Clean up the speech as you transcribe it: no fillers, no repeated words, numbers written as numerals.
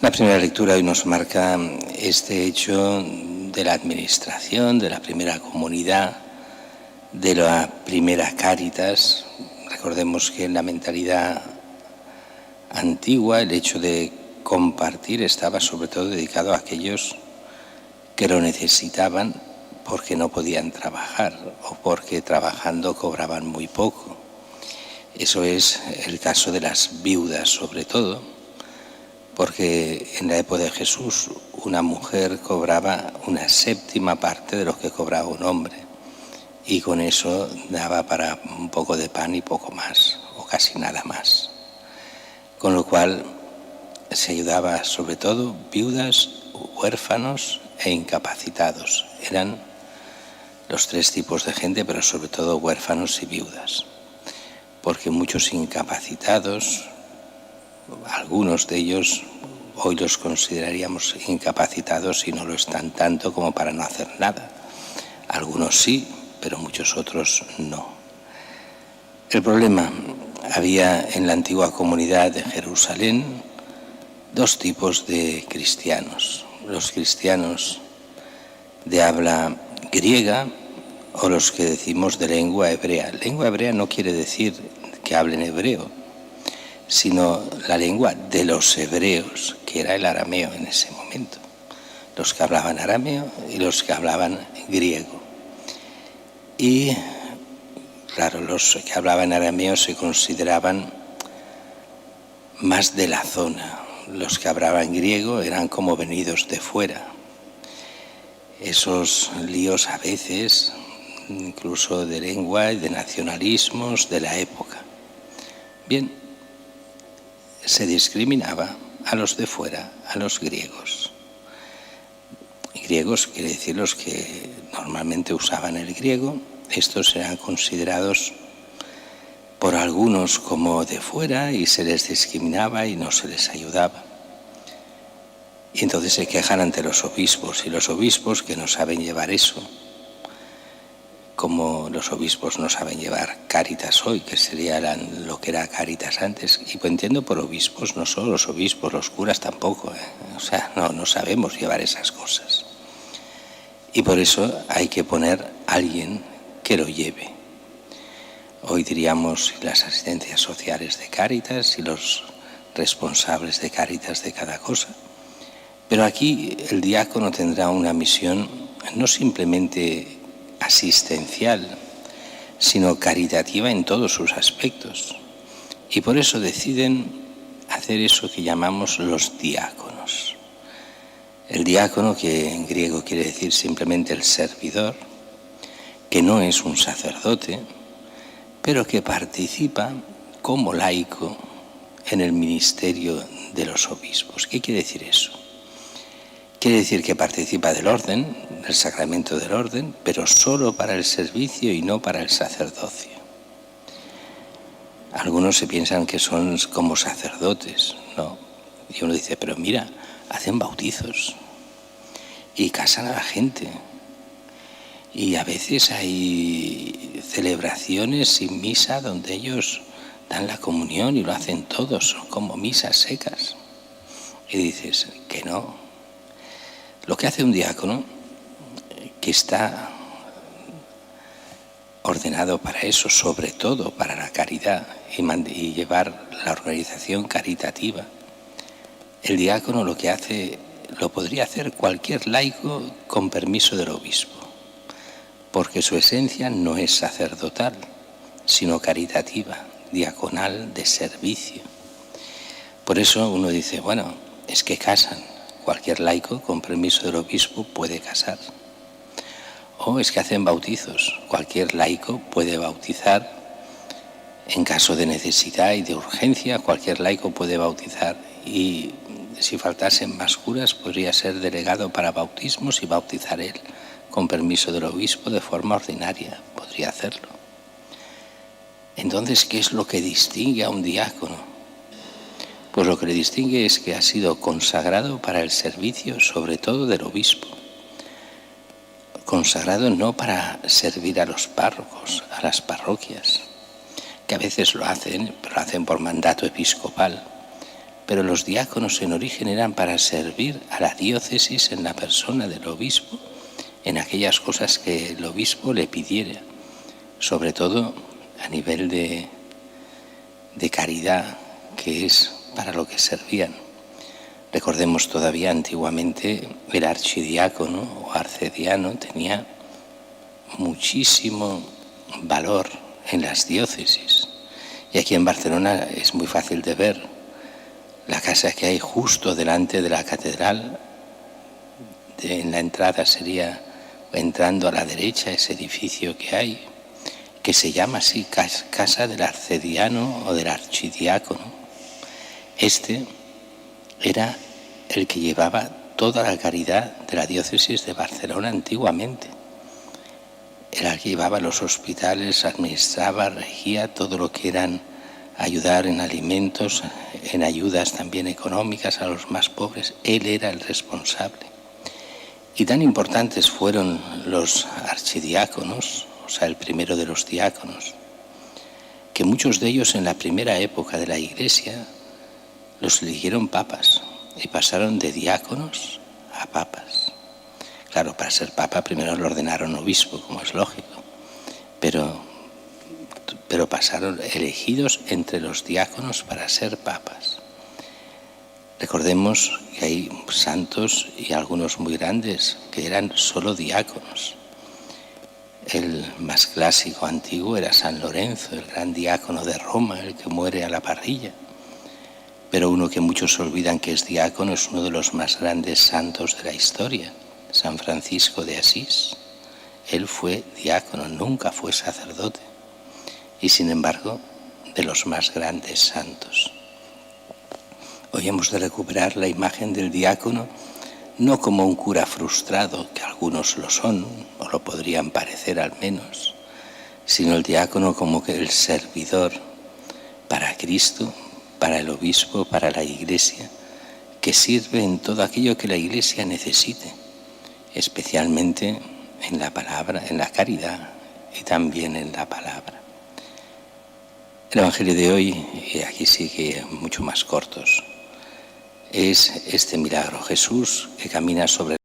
La primera lectura hoy nos marca este hecho de la administración, de la primera comunidad, de la primera Cáritas. Recordemos que en la mentalidad antigua el hecho de compartir estaba sobre todo dedicado a aquellos que lo necesitaban porque no podían trabajar o porque trabajando cobraban muy poco. Eso es el caso de las viudas sobre todo, porque en la época de Jesús una mujer cobraba una séptima parte de lo que cobraba un hombre y con eso daba para un poco de pan y poco más o casi nada más. Con lo cual se ayudaba sobre todo viudas, huérfanos e incapacitados. Eran los tres tipos de gente, pero sobre todo huérfanos y viudas. Porque muchos incapacitados, algunos de ellos hoy los consideraríamos incapacitados y no lo están tanto como para no hacer nada. Algunos sí, pero muchos otros no. El problema, había en la antigua comunidad de Jerusalén dos tipos de cristianos. Los cristianos de habla griega o los que decimos de lengua hebrea. Lengua hebrea no quiere decir que hablen hebreo, sino la lengua de los hebreos, que era el arameo en ese momento. Los que hablaban arameo y los que hablaban griego. Y claro, los que hablaban arameo se consideraban más de la zona. Los que hablaban griego eran como venidos de fuera. Esos líos a veces, incluso de lengua y de nacionalismos de la época. Bien, se discriminaba a los de fuera, a los griegos. Griegos quiere decir los que normalmente usaban el griego. Estos eran considerados por algunos como de fuera y se les discriminaba y no se les ayudaba. Y entonces se quejan ante los obispos, y los obispos que no saben llevar eso, como los obispos no saben llevar Cáritas hoy, que sería lo que era Cáritas antes. Y pues entiendo por obispos, no solo los obispos, los curas tampoco, O sea, no sabemos llevar esas cosas. Y por eso hay que poner a alguien que lo lleve. Hoy diríamos las asistencias sociales de Cáritas y los responsables de Cáritas de cada cosa. Pero aquí el diácono tendrá una misión no simplemente asistencial, sino caritativa en todos sus aspectos. Y por eso deciden hacer eso que llamamos los diáconos. El diácono, que en griego quiere decir simplemente el servidor, que no es un sacerdote, pero que participa como laico en el ministerio de los obispos. ¿Qué quiere decir eso? Quiere decir que participa del orden, del sacramento del orden, pero solo para el servicio y no para el sacerdocio. Algunos se piensan que son como sacerdotes, ¿no? Y uno dice, pero mira, hacen bautizos y casan a la gente. Y a veces hay celebraciones sin misa donde ellos dan la comunión y lo hacen todos, son como misas secas. Y dices que no. Lo que hace un diácono, que está ordenado para eso, sobre todo para la caridad y llevar la organización caritativa, el diácono lo que hace, lo podría hacer cualquier laico con permiso del obispo, porque su esencia no es sacerdotal, sino caritativa, diaconal, de servicio. Por eso uno dice, bueno, es que casan. Cualquier laico con permiso del obispo puede casar. O es que hacen bautizos. Cualquier laico puede bautizar en caso de necesidad y de urgencia. Cualquier laico puede bautizar. Y si faltasen más curas, podría ser delegado para bautismos y bautizar él con permiso del obispo de forma ordinaria. Podría hacerlo. Entonces, ¿qué es lo que distingue a un diácono? Pues lo que le distingue es que ha sido consagrado para el servicio, sobre todo del obispo. Consagrado no para servir a los párrocos, a las parroquias, que a veces lo hacen, pero lo hacen por mandato episcopal. pero los diáconos en origen eran para servir a la diócesis en la persona del obispo, en aquellas cosas que el obispo le pidiera, sobre todo a nivel de caridad, que es para lo que servían. Recordemos todavía antiguamente el archidiácono o arcediano tenía muchísimo valor en las diócesis. Y aquí en Barcelona es muy fácil de ver la casa que hay justo delante de la catedral. En la entrada sería entrando a la derecha ese edificio que hay, que se llama así casa del arcediano o del archidiácono. Este era el que llevaba toda la caridad de la diócesis de Barcelona antiguamente. Era el que llevaba los hospitales, administraba, regía todo lo que eran ayudar en alimentos, en ayudas también económicas a los más pobres. Él era el responsable. Y tan importantes fueron los archidiáconos, o sea, el primero de los diáconos, que muchos de ellos en la primera época de la Iglesia los eligieron papas y pasaron de diáconos a papas. Claro, para ser papa primero lo ordenaron obispo, como es lógico, pero pasaron elegidos entre los diáconos para ser papas. Recordemos que hay santos y algunos muy grandes que eran solo diáconos. El más clásico antiguo era San Lorenzo, el gran diácono de Roma, el que muere a la parrilla. Pero uno que muchos olvidan que es diácono es uno de los más grandes santos de la historia, San Francisco de Asís. Él fue diácono, nunca fue sacerdote, y sin embargo de los más grandes santos. Hoy hemos de recuperar la imagen del diácono no como un cura frustrado, que algunos lo son, o lo podrían parecer al menos, sino el diácono como que el servidor para Cristo, para el obispo, para la Iglesia, que sirve en todo aquello que la Iglesia necesite, especialmente en la palabra, en la caridad y también en la palabra. El Evangelio de hoy, y aquí sigue mucho más cortos, es este milagro. Jesús que camina sobre